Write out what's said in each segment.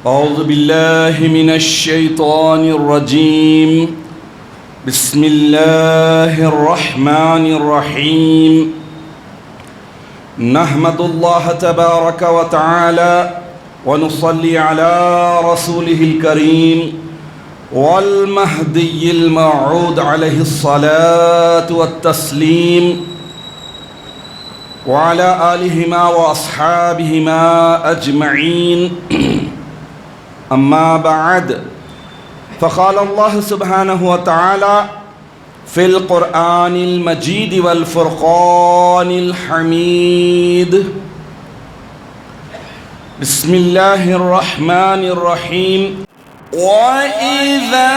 أعوذ بالله من الشيطان الرجيم. بسم الله الرحمن الرحيم. نحمد الله تبارك وتعالى ونصلي على رسوله الكريم والمهدي الموعود عليه الصلاة والتسليم وعلى آلهما وأصحابهما أجمعين. أما بعد، فقال الله سبحانه وتعالى في القرآن المجيد والفرقان الحميد. بسم الله الرحمن الرحيم. وَإِذَا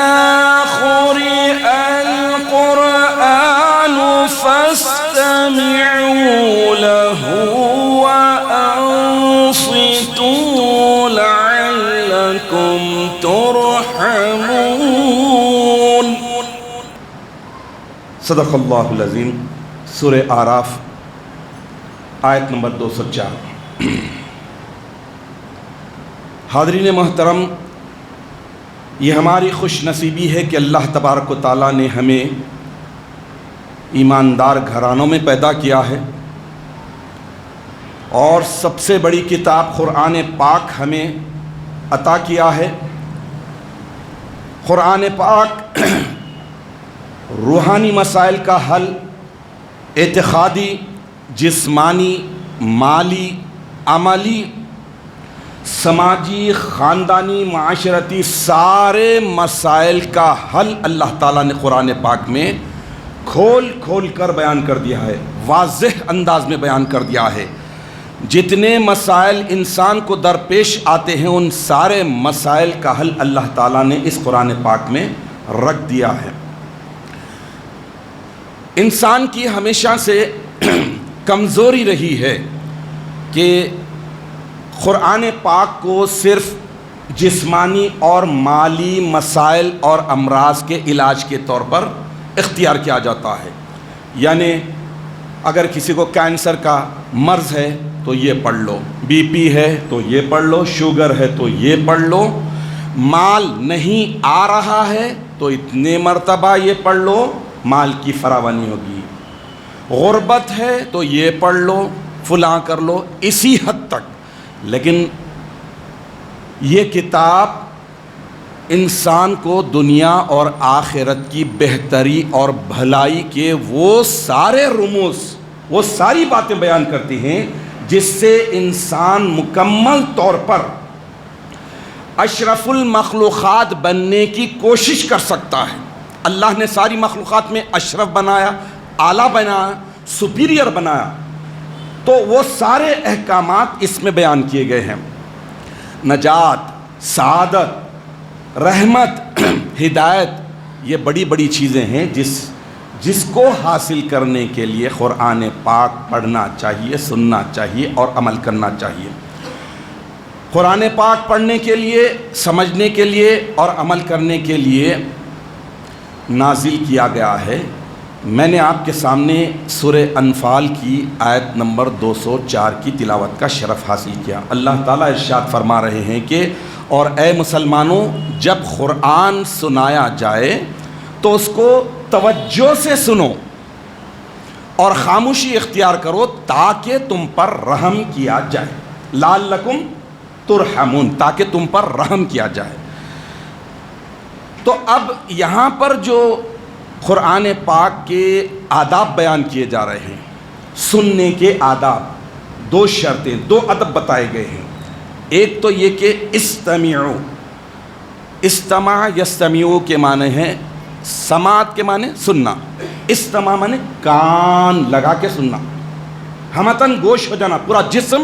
قُرِئَ الْقُرْآنُ فَاسْتَمِعُوا لَهُ وَأَنصِتُوا لَعَلَّكُمْ تُرْحَمُونَ. صدق اللہ العظیم. سورہ اعراف آیت نمبر 204. حاضرین محترم، یہ ہماری خوش نصیبی ہے کہ اللہ تبارک و تعالیٰ نے ہمیں ایماندار گھرانوں میں پیدا کیا ہے، اور سب سے بڑی کتاب قرآن پاک ہمیں عطا کیا ہے. قرآن پاک روحانی مسائل کا حل، اعتقادی، جسمانی، مالی، عملی، سماجی، خاندانی، معاشرتی، سارے مسائل کا حل اللہ تعالیٰ نے قرآن پاک میں کھول کھول کر بیان کر دیا ہے، واضح انداز میں بیان کر دیا ہے. جتنے مسائل انسان کو درپیش آتے ہیں ان سارے مسائل کا حل اللہ تعالیٰ نے اس قرآن پاک میں رکھ دیا ہے. انسان کی ہمیشہ سے کمزوری رہی ہے کہ قرآن پاک کو صرف جسمانی اور مالی مسائل اور امراض کے علاج کے طور پر اختیار کیا جاتا ہے. یعنی اگر کسی کو کینسر کا مرض ہے تو یہ پڑھ لو، بی پی ہے تو یہ پڑھ لو، شوگر ہے تو یہ پڑھ لو، مال نہیں آ رہا ہے تو اتنے مرتبہ یہ پڑھ لو، مال کی فراوانی ہوگی، غربت ہے تو یہ پڑھ لو، فلاں کر لو، اسی حد تک. لیکن یہ کتاب انسان کو دنیا اور آخرت کی بہتری اور بھلائی کے وہ سارے رموز، وہ ساری باتیں بیان کرتی ہیں جس سے انسان مکمل طور پر اشرف المخلوقات بننے کی کوشش کر سکتا ہے. اللہ نے ساری مخلوقات میں اشرف بنایا، اعلیٰ بنایا، سپیریئر بنایا، تو وہ سارے احکامات اس میں بیان کیے گئے ہیں. نجات، سعادت، رحمت، ہدایت، یہ بڑی بڑی چیزیں ہیں جس کو حاصل کرنے کے لیے قرآن پاک پڑھنا چاہیے، سننا چاہیے اور عمل کرنا چاہیے. قرآن پاک پڑھنے کے لیے، سمجھنے کے لیے اور عمل کرنے کے لیے نازل کیا گیا ہے. میں نے آپ کے سامنے سورہ انفال کی آیت نمبر 204 کی تلاوت کا شرف حاصل کیا. اللہ تعالیٰ ارشاد فرما رہے ہیں کہ اور اے مسلمانوں، جب قرآن سنایا جائے تو اس کو توجہ سے سنو اور خاموشی اختیار کرو تاکہ تم پر رحم کیا جائے. لعلکم ترحمون، تاکہ تم پر رحم کیا جائے. تو اب یہاں پر جو قرآن پاک کے آداب بیان کیے جا رہے ہیں، سننے کے آداب، دو شرطیں، دو ادب بتائے گئے ہیں. ایک تو یہ کہ استمعوا، استماع یستمعوا کے معنی ہیں، سماعت کے معنی سننا، استماع معنی کان لگا کے سننا، ہمتن گوش ہو جانا، پورا جسم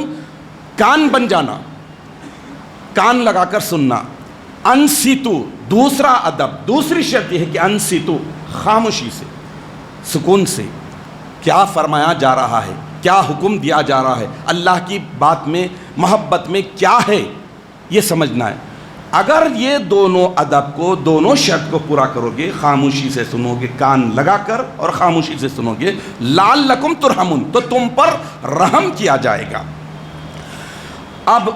کان بن جانا، کان لگا کر سننا. انصتو، دوسرا ادب، دوسری شرط یہ ہے کہ انصتو، خاموشی سے، سکون سے، کیا فرمایا جا رہا ہے، کیا حکم دیا جا رہا ہے، اللہ کی بات میں، محبت میں کیا ہے، یہ سمجھنا ہے. اگر یہ دونوں ادب کو، دونوں شرط کو پورا کرو گے، خاموشی سے سنو گے، کان لگا کر اور خاموشی سے سنو گے، لعلکم ترحمون، تو تم پر رحم کیا جائے گا. اب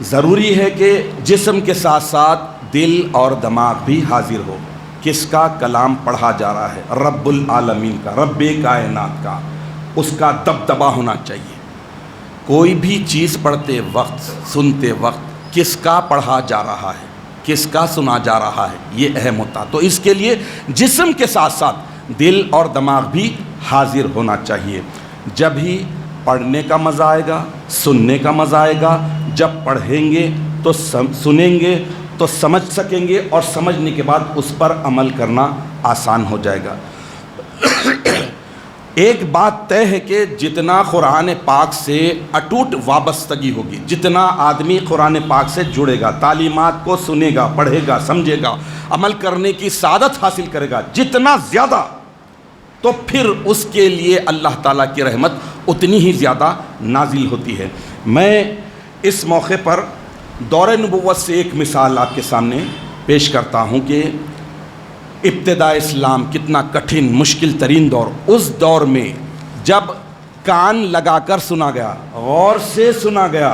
ضروری ہے کہ جسم کے ساتھ ساتھ دل اور دماغ بھی حاضر ہو. کس کا کلام پڑھا جا رہا ہے؟ رب العالمین کا، رب کائنات کا. اس کا دبدبا ہونا چاہیے. کوئی بھی چیز پڑھتے وقت، سنتے وقت کس کا پڑھا جا رہا ہے، کس کا سنا جا رہا ہے، یہ اہم ہوتا. تو اس کے لیے جسم کے ساتھ ساتھ دل اور دماغ بھی حاضر ہونا چاہیے. جب ہی پڑھنے کا مزہ آئے گا، سننے کا مزہ آئے گا. جب پڑھیں گے تو سنیں گے تو سمجھ سکیں گے، اور سمجھنے کے بعد اس پر عمل کرنا آسان ہو جائے گا. ایک بات طے ہے کہ جتنا قرآن پاک سے اٹوٹ وابستگی ہوگی، جتنا آدمی قرآن پاک سے جڑے گا، تعلیمات کو سنے گا، پڑھے گا، سمجھے گا، عمل کرنے کی سعادت حاصل کرے گا، جتنا زیادہ، تو پھر اس کے لیے اللہ تعالیٰ کی رحمت اتنی ہی زیادہ نازل ہوتی ہے. میں اس موقع پر دور نبوت سے ایک مثال آپ کے سامنے پیش کرتا ہوں کہ ابتداء اسلام کتنا کٹھن مشکل ترین دور. اس دور میں جب کان لگا کر سنا گیا، غور سے سنا گیا،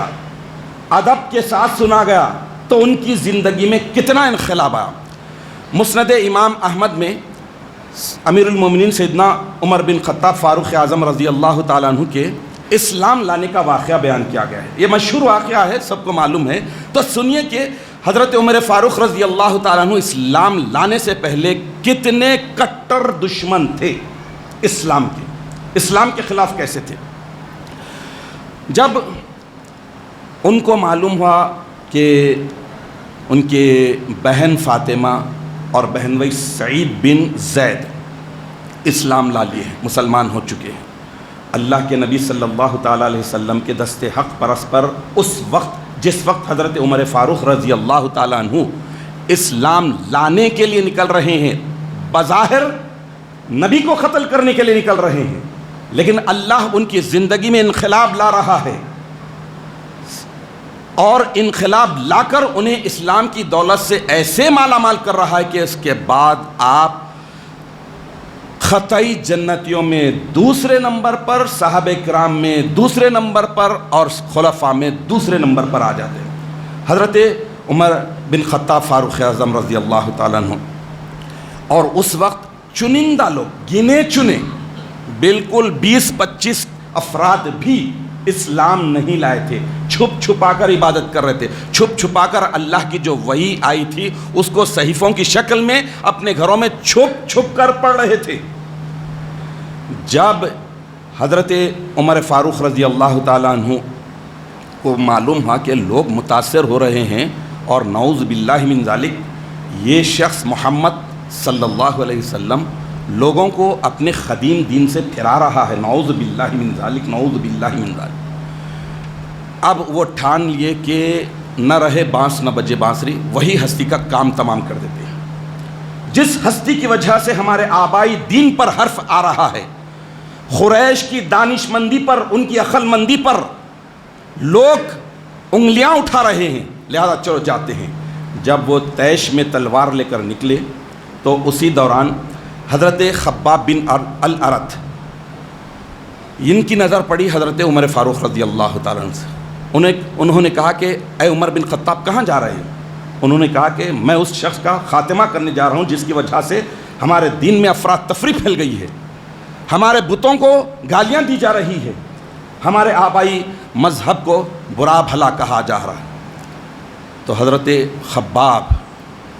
ادب کے ساتھ سنا گیا، تو ان کی زندگی میں کتنا انقلاب آیا. مسند امام احمد میں امیر المومنین سیدنا عمر بن خطاب فاروق اعظم رضی اللہ تعالیٰ عنہ کے اسلام لانے کا واقعہ بیان کیا گیا ہے. یہ مشہور واقعہ ہے، سب کو معلوم ہے. تو سنیے کہ حضرت عمر فاروق رضی اللہ تعالیٰ عنہ اسلام لانے سے پہلے کتنے کٹر دشمن تھے اسلام کے، اسلام کے خلاف کیسے تھے. جب ان کو معلوم ہوا کہ ان کے بہن فاطمہ اور بہن بھائی سعید بن زید اسلام لا لیے ہیں، مسلمان ہو چکے ہیں، اللہ کے نبی صلی اللہ تعالیٰ علیہ وسلم کے دست حق پرست پر اس وقت، جس وقت حضرت عمر فاروق رضی اللہ تعالیٰ عنہ اسلام لانے کے لیے نکل رہے ہیں، بظاہر نبی کو قتل کرنے کے لیے نکل رہے ہیں، لیکن اللہ ان کی زندگی میں انقلاب لا رہا ہے، اور انقلاب لا کر انہیں اسلام کی دولت سے ایسے مالا مال کر رہا ہے کہ اس کے بعد آپ قطعی جنتیوں میں دوسرے نمبر پر، صحابہ کرام میں دوسرے نمبر پر، اور خلفاء میں دوسرے نمبر پر آ جاتے ہیں. حضرت عمر بن خطاب فاروق اعظم رضی اللہ تعالیٰ عنہ، اور اس وقت چنندہ لوگ، گنے چنے، بالکل 20-25 افراد بھی اسلام نہیں لائے تھے، چھپ چھپا کر عبادت کر رہے تھے، چھپ چھپا کر اللہ کی جو وحی آئی تھی اس کو صحیفوں کی شکل میں اپنے گھروں میں چھپ چھپ کر پڑھ رہے تھے. جب حضرت عمر فاروق رضی اللہ تعالیٰ عنہ کو معلوم ہوا کہ لوگ متاثر ہو رہے ہیں، اور نعوذ باللہ من ذالک یہ شخص محمد صلی اللہ علیہ وسلم لوگوں کو اپنے قدیم دین سے پھرا رہا ہے، نعوذ باللہ من ذالک، نعوذ باللہ من ذالک. اب وہ ٹھان لیے کہ نہ رہے بانس نہ بجے بانسری، وہی ہستی کا کام تمام کر دیتے ہیں، جس ہستی کی وجہ سے ہمارے آبائی دین پر حرف آ رہا ہے. قریش کی دانش مندی پر، ان کی عقل مندی پر لوگ انگلیاں اٹھا رہے ہیں، لہذا چلو جاتے ہیں. جب وہ طیش میں تلوار لے کر نکلے تو اسی دوران حضرت خباب بن الارت، ان کی نظر پڑی حضرت عمر فاروق رضی اللہ تعالیٰ عنہ سے. انہوں نے کہا کہ اے عمر بن خطاب کہاں جا رہے ہیں؟ انہوں نے کہا کہ میں اس شخص کا خاتمہ کرنے جا رہا ہوں جس کی وجہ سے ہمارے دین میں افراتفری پھیل گئی ہے، ہمارے بتوں کو گالیاں دی جا رہی ہے، ہمارے آبائی مذہب کو برا بھلا کہا جا رہا ہے. تو حضرت خباب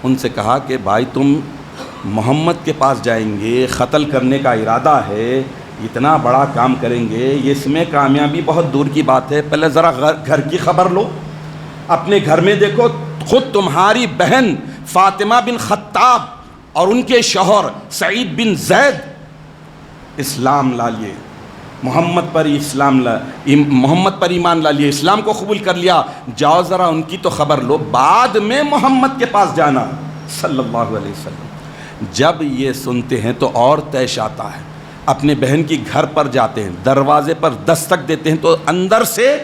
ان سے کہا کہ بھائی تم محمد کے پاس جائیں گے، قتل کرنے کا ارادہ ہے، اتنا بڑا کام کریں گے، اس میں کامیابی بہت دور کی بات ہے. پہلے ذرا گھر کی خبر لو، اپنے گھر میں دیکھو، خود تمہاری بہن فاطمہ بن خطاب اور ان کے شوہر سعید بن زید اسلام لا لیے، محمد پر ایمان لا لیے، اسلام کو قبول کر لیا. جاؤ ذرا ان کی تو خبر لو، بعد میں محمد کے پاس جانا صلی اللہ علیہ وسلم. جب یہ سنتے ہیں تو اور طیش آتا ہے، اپنے بہن کی گھر پر جاتے ہیں، دروازے پر دستک دیتے ہیں تو اندر سے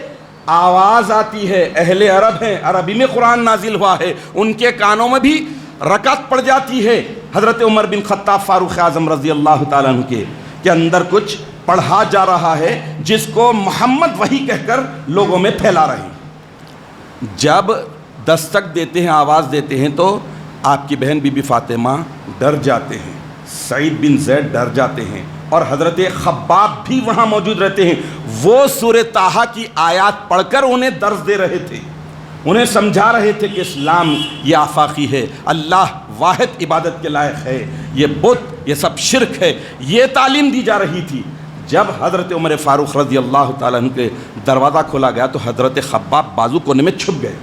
آواز آتی ہے، اہل عرب ہیں، عربی میں قرآن نازل ہوا ہے، ان کے کانوں میں بھی رکعت پڑ جاتی ہے حضرت عمر بن خطاب فاروق اعظم رضی اللہ تعالیٰ عنہ کے اندر کچھ پڑھا جا رہا ہے جس کو محمد وحی کہہ کر لوگوں میں پھیلا رہے ہیں. جب دستک دیتے ہیں، آواز دیتے ہیں، تو آپ کی بہن بی بی فاطمہ ڈر جاتے ہیں، سعید بن زید ڈر جاتے ہیں، اور حضرت خباب بھی وہاں موجود رہتے ہیں۔ وہ سورہ طٰہٰ کی آیات پڑھ کر انہیں درس دے رہے تھے، انہیں سمجھا رہے تھے کہ اسلام یہ آفاقی ہے، اللہ واحد عبادت کے لائق ہے، یہ بت، یہ سب شرک ہے، یہ تعلیم دی جا رہی تھی۔ جب حضرت عمر فاروق رضی اللہ تعالیٰ عنہ کے دروازہ کھولا گیا تو حضرت خباب بازو کونے میں چھپ گئے۔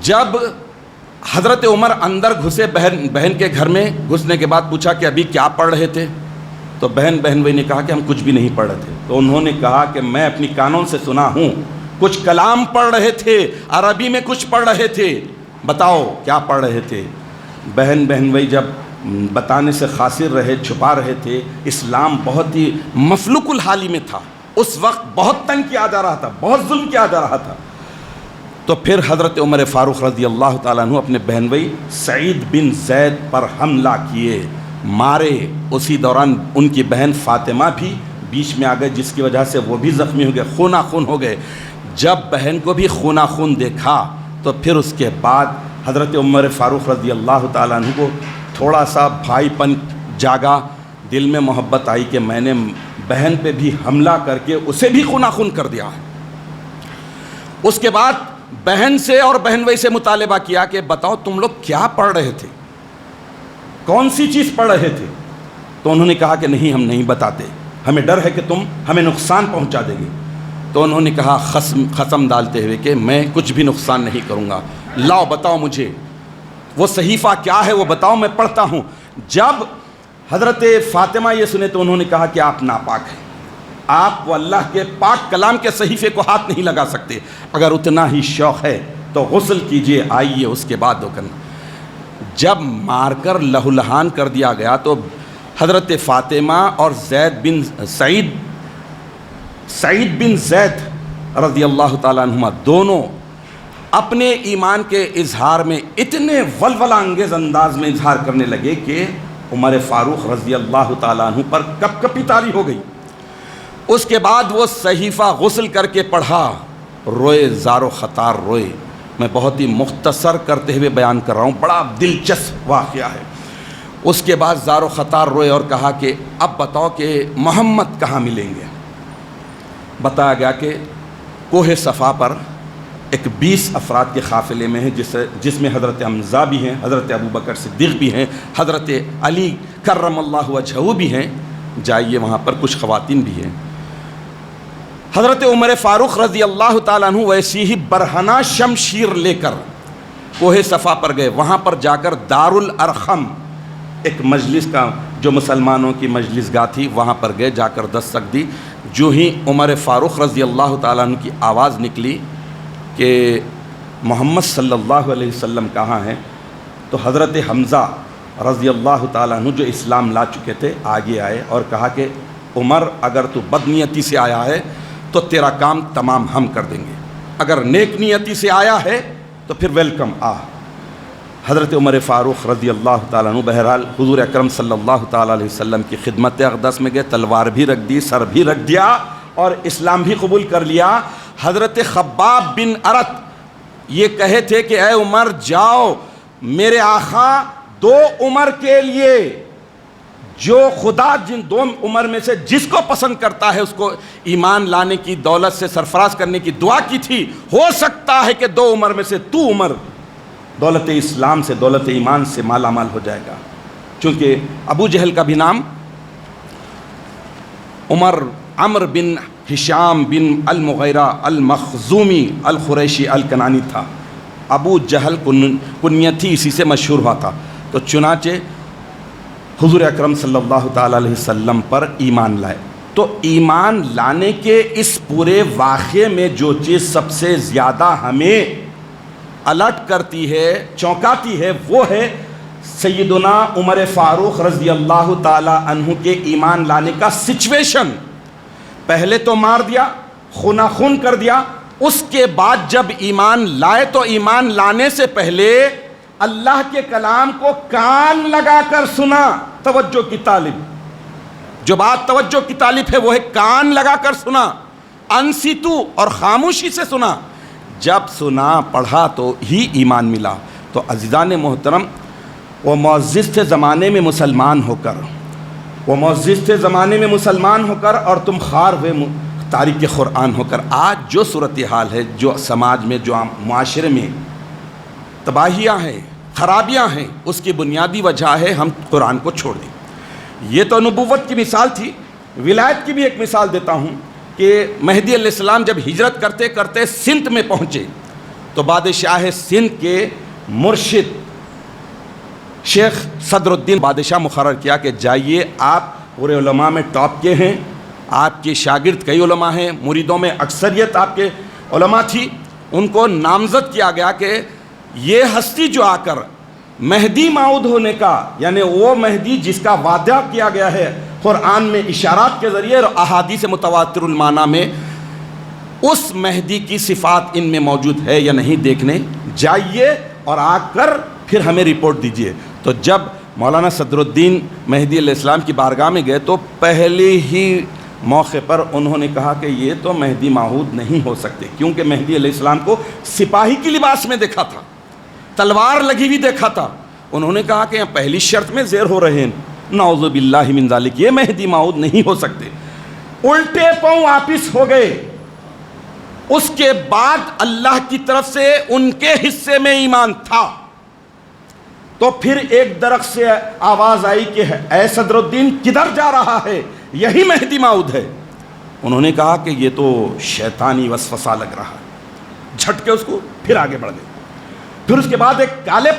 جب حضرت عمر اندر گھسے بہن کے گھر میں، گھسنے کے بعد پوچھا کہ ابھی کیا پڑھ رہے تھے؟ تو بہن وہی نے کہا کہ ہم کچھ بھی نہیں پڑھ رہے تھے۔ تو انہوں نے کہا کہ میں اپنی کانوں سے سنا ہوں کچھ کلام پڑھ رہے تھے، عربی میں کچھ پڑھ رہے تھے، بتاؤ کیا پڑھ رہے تھے؟ بہن وہی جب بتانے سے قاصر رہے، چھپا رہے تھے، اسلام بہت ہی مفلوق الحالی میں تھا، اس وقت بہت تنگ کیا جا رہا تھا، بہت ظلم کیا جا رہا تھا۔ تو پھر حضرت عمر فاروق رضی اللہ تعالیٰ عنہ اپنے بہن بھائی سعید بن زید پر حملہ کیے، مارے۔ اسی دوران ان کی بہن فاطمہ بھی بیچ میں آ گئے، جس کی وجہ سے وہ بھی زخمی ہو گئے، خونہ خون ہو گئے۔ جب بہن کو بھی خونہ خون دیکھا تو پھر اس کے بعد حضرت عمر فاروق رضی اللہ تعالیٰ عنہ کو تھوڑا سا بھائی پن جاگا، دل میں محبت آئی کہ میں نے بہن پہ بھی حملہ کر کے اسے بھی خونہ خون کر دیا ہے۔ اس کے بعد بہن سے اور بہن بھائی سے مطالبہ کیا کہ بتاؤ تم لوگ کیا پڑھ رہے تھے، کون سی چیز پڑھ رہے تھے؟ تو انہوں نے کہا کہ نہیں، ہم نہیں بتاتے، ہمیں ڈر ہے کہ تم ہمیں نقصان پہنچا دیں گے۔ تو انہوں نے کہا قسم ڈالتے ہوئے کہ میں کچھ بھی نقصان نہیں کروں گا، لاؤ بتاؤ مجھے وہ صحیفہ کیا ہے، وہ بتاؤ میں پڑھتا ہوں۔ جب حضرت فاطمہ یہ سنے تو انہوں نے کہا کہ آپ ناپاک ہیں، آپ وہ اللہ کے پاک کلام کے صحیفے کو ہاتھ نہیں لگا سکتے، اگر اتنا ہی شوق ہے تو غسل کیجئے، آئیے اس کے بعد وہ کرنا۔ جب مار کر لہو لہان کر دیا گیا تو حضرت فاطمہ اور سعید بن زید رضی اللہ تعالیٰ عنہما دونوں اپنے ایمان کے اظہار میں اتنے ولولہ انگیز انداز میں اظہار کرنے لگے کہ عمر فاروق رضی اللہ تعالیٰ عنہ پر کپ کپی طاری ہو گئی۔ اس کے بعد وہ صحیفہ غسل کر کے پڑھا، روئے، زار و خطار روئے۔ میں بہت ہی مختصر کرتے ہوئے بیان کر رہا ہوں، بڑا دلچسپ واقعہ ہے۔ اس کے بعد زار و خطار روئے اور کہا کہ اب بتاؤ کہ محمد کہاں ملیں گے؟ بتایا گیا کہ کوہ صفا پر ایک 20 افراد کے قافلے میں ہیں، جس میں حضرت حمزہ بھی ہیں، حضرت ابوبکر صدیق بھی ہیں، حضرت علی کرم اللہ وجہہ بھی ہیں، جائیے وہاں پر کچھ خواتین بھی ہیں۔ حضرت عمر فاروق رضی اللہ تعالیٰ عنہ ویسی ہی برہنہ شمشیر لے کر کوہ صفا پر گئے۔ وہاں پر جا کر دارالارقم ایک مجلس کا جو مسلمانوں کی مجلس گاہ تھی، وہاں پر گئے، جا کر دستک دی۔ جو ہی عمر فاروق رضی اللہ تعالیٰ عنہ کی آواز نکلی کہ محمد صلی اللہ علیہ وسلم کہاں ہیں، تو حضرت حمزہ رضی اللہ تعالیٰ عنہ جو اسلام لا چکے تھے آگے آئے اور کہا کہ عمر اگر تو بدنیتی سے آیا ہے تو تیرا کام تمام ہم کر دیں گے، اگر نیک نیتی سے آیا ہے تو پھر ویلکم آ۔ حضرت عمر فاروق رضی اللہ تعالیٰ عنہ بہرحال حضور اکرم صلی اللہ تعالیٰ علیہ وسلم کی خدمت اقدس میں گئے، تلوار بھی رکھ دی، سر بھی رکھ دیا اور اسلام بھی قبول کر لیا۔ حضرت خباب بن ارت یہ کہے تھے کہ اے عمر جاؤ، میرے آقا 2 عمر کے لیے، جو خدا جن 2 عمر میں سے جس کو پسند کرتا ہے اس کو ایمان لانے کی، دولت سے سرفراز کرنے کی دعا کی تھی۔ ہو سکتا ہے کہ 2 عمر میں سے تو عمر دولت اسلام سے، دولت ایمان سے مالا مال ہو جائے گا۔ چونکہ ابو جہل کا بھی نام عمر بن ہشام بن المغیرہ المخزومی القریشی الکنانی تھا، ابو جہل کنیت تھی، اسی سے مشہور ہوا تھا۔ تو چنانچہ حضور اکرم صلی اللہ تعالیٰ علیہ وسلم پر ایمان لائے۔ تو ایمان لانے کے اس پورے واقعے میں جو چیز سب سے زیادہ ہمیں الرٹ کرتی ہے، چونکاتی ہے، وہ ہے سیدنا عمر فاروق رضی اللہ تعالیٰ عنہ کے ایمان لانے کا سچویشن۔ پہلے تو مار دیا، خونہ خون کر دیا، اس کے بعد جب ایمان لائے تو ایمان لانے سے پہلے اللہ کے کلام کو کان لگا کر سنا۔ توجہ کی طالب، جو بات توجہ کی طالب ہے وہ ہے کان لگا کر سنا، انصتو اور خاموشی سے سنا۔ جب سنا پڑھا تو ہی ایمان ملا۔ تو عزیزان محترم، وہ معزز تھے زمانے میں مسلمان ہو کر، وہ معزز تھے زمانے میں مسلمان ہو کر، اور تم خوار ہوئے تارک قرآن ہو کر۔ آج جو صورتحال ہے، جو سماج میں، جو معاشرے میں تباہیاں ہیں، خرابیاں ہیں، اس کی بنیادی وجہ ہے ہم قرآن کو چھوڑ دیں۔ یہ تو نبوت کی مثال تھی، ولایت کی بھی ایک مثال دیتا ہوں کہ مہدی علیہ السلام جب ہجرت کرتے کرتے سندھ میں پہنچے تو بادشاہ سندھ کے مرشد شیخ صدر الدین بادشاہ مقرر کیا کہ جائیے، آپ پورے علماء میں ٹاپ کے ہیں، آپ کے شاگرد کئی علماء ہیں، مریدوں میں اکثریت آپ کے علماء تھی، ان کو نامزد کیا گیا کہ یہ ہستی جو آ کر مہدی موعود ہونے کا، یعنی وہ مہدی جس کا وعدہ کیا گیا ہے قرآن میں اشارات کے ذریعے اور احادیث متواتر المعنی میں، اس مہدی کی صفات ان میں موجود ہے یا نہیں دیکھنے جائیے اور آ کر پھر ہمیں رپورٹ دیجیے۔ تو جب مولانا صدر الدین مہدی علیہ السلام کی بارگاہ میں گئے تو پہلے ہی موقع پر انہوں نے کہا کہ یہ تو مہدی موعود نہیں ہو سکتے، کیونکہ مہدی علیہ السلام کو سپاہی کی لباس میں دیکھا تھا، تلوار لگی ہوئی دیکھا تھا۔ انہوں نے کہا کہ پہلی شرط میں زیر ہو رہے ہیں، نعوذ باللہ من ذالک، یہ مہدی موعود نہیں ہو سکتے۔ الٹے پاؤں واپس ہو گئے۔ اس کے بعد اللہ کی طرف سے ان کے حصے میں ایمان تھا۔ تو پھر ایک درخت سے آواز آئی کہ اے صدر الدین کدھر جا رہا ہے؟ یہی مہدی موعود ہے۔ انہوں نے کہا کہ یہ تو شیطانی وسوسہ لگ رہا ہے، جھٹ کے اس کو پھر آگے بڑھ گئے۔ پھر اس کے بعد ایک کالے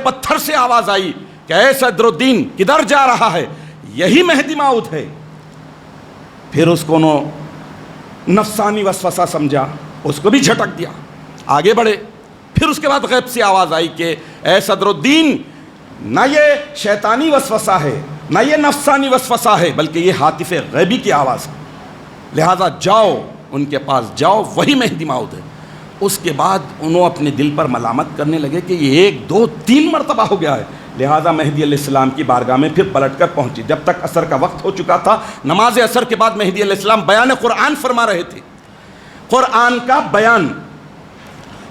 پتھر سے آواز آئی کہ اے صدر الدین کدھر جا رہا ہے؟ یہی مہدی موعود ہے۔ پھر اس کو نفسانی وسوسہ سمجھا، اس کو بھی جھٹک دیا، آگے بڑھے۔ پھر اس کے بعد غیب سے آواز آئی کہ اے صدر الدین، نہ یہ شیطانی وسوسہ ہے، نہ یہ نفسانی وسوسہ ہے، بلکہ یہ ہاتف غیبی کی آواز ہے، لہذا جاؤ ان کے پاس جاؤ، وہی مہدی موعود ہے۔ اس کے بعد انہوں اپنے دل پر ملامت کرنے لگے کہ یہ 1 2 3 مرتبہ ہو گیا ہے، لہذا مہدی علیہ السلام کی بارگاہ میں پھر پلٹ کر پہنچی۔ جب تک عصر کا وقت ہو چکا تھا، نماز عصر کے بعد مہدی علیہ السلام بیان قرآن فرما رہے تھے، قرآن کا بیان۔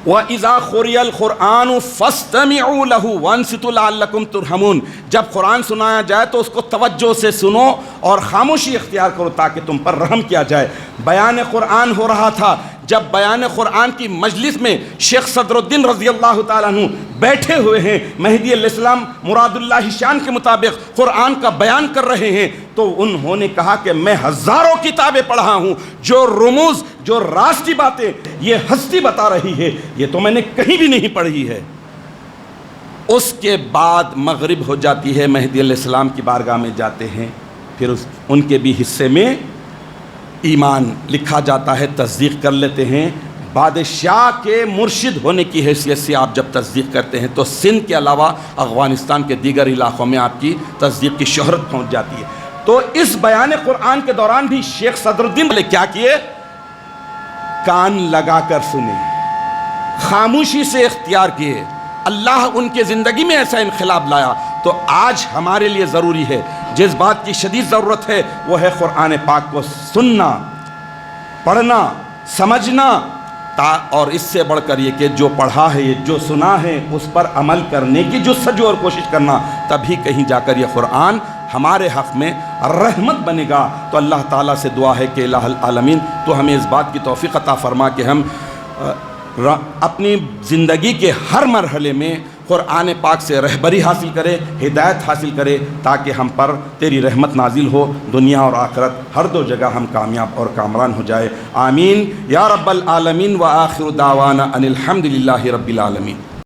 وَإِذَا قُرِئَ الْقُرْآنُ فَاسْتَمِعُوا لَهُ وَأَنصِتُوا لَعَلَّكُمْ تُرْحَمُونَ، جب قرآن سنایا جائے تو اس کو توجہ سے سنو اور خاموشی اختیار کرو تاکہ تم پر رحم کیا جائے۔ بیان قرآن ہو رہا تھا۔ جب بیان قرآن کی مجلس میں شیخ صدر الدین رضی اللہ تعالیٰ عنہ بیٹھے ہوئے ہیں، مہدی علیہ السلام مراد اللہ شان کے مطابق قرآن کا بیان کر رہے ہیں، تو انہوں نے کہا کہ میں ہزاروں کتابیں پڑھا ہوں، جو رموز، جو راز کی باتیں یہ ہستی بتا رہی ہے، یہ تو میں نے کہیں بھی نہیں پڑھی ہے۔ اس کے بعد مغرب ہو جاتی ہے، مہدی علیہ السلام کی بارگاہ میں جاتے ہیں، پھر ان کے بھی حصے میں ایمان لکھا جاتا ہے، تصدیق کر لیتے ہیں۔ بادشاہ کے مرشد ہونے کی حیثیت سے آپ جب تصدیق کرتے ہیں تو سندھ کے علاوہ افغانستان کے دیگر علاقوں میں آپ کی تصدیق کی شہرت پہنچ جاتی ہے۔ تو اس بیان قرآن کے دوران بھی شیخ صدر الدین نے کیا کیے؟ کان لگا کر سنے، خاموشی سے اختیار کیے۔ اللہ ان کے زندگی میں ایسا انقلاب لایا۔ تو آج ہمارے لیے ضروری ہے، جس بات کی شدید ضرورت ہے وہ ہے قرآن پاک کو سننا، پڑھنا، سمجھنا، اور اس سے بڑھ کر یہ کہ جو پڑھا ہے، جو سنا ہے، اس پر عمل کرنے کی جستجو اور کوشش کرنا۔ تبھی کہیں جا کر یہ قرآن ہمارے حق میں رحمت بنے گا۔ تو اللہ تعالیٰ سے دعا ہے کہ الہ العالمین تو ہمیں اس بات کی توفیق عطا فرما کہ ہم اپنی زندگی کے ہر مرحلے میں قرآن پاک سے رہبری حاصل کرے، ہدایت حاصل کرے، تاکہ ہم پر تیری رحمت نازل ہو، دنیا اور آخرت ہر دو جگہ ہم کامیاب اور کامران ہو جائے۔ آمین یا رب العالمین۔ وآخر دعوانا ان الحمد للہ رب العالمین۔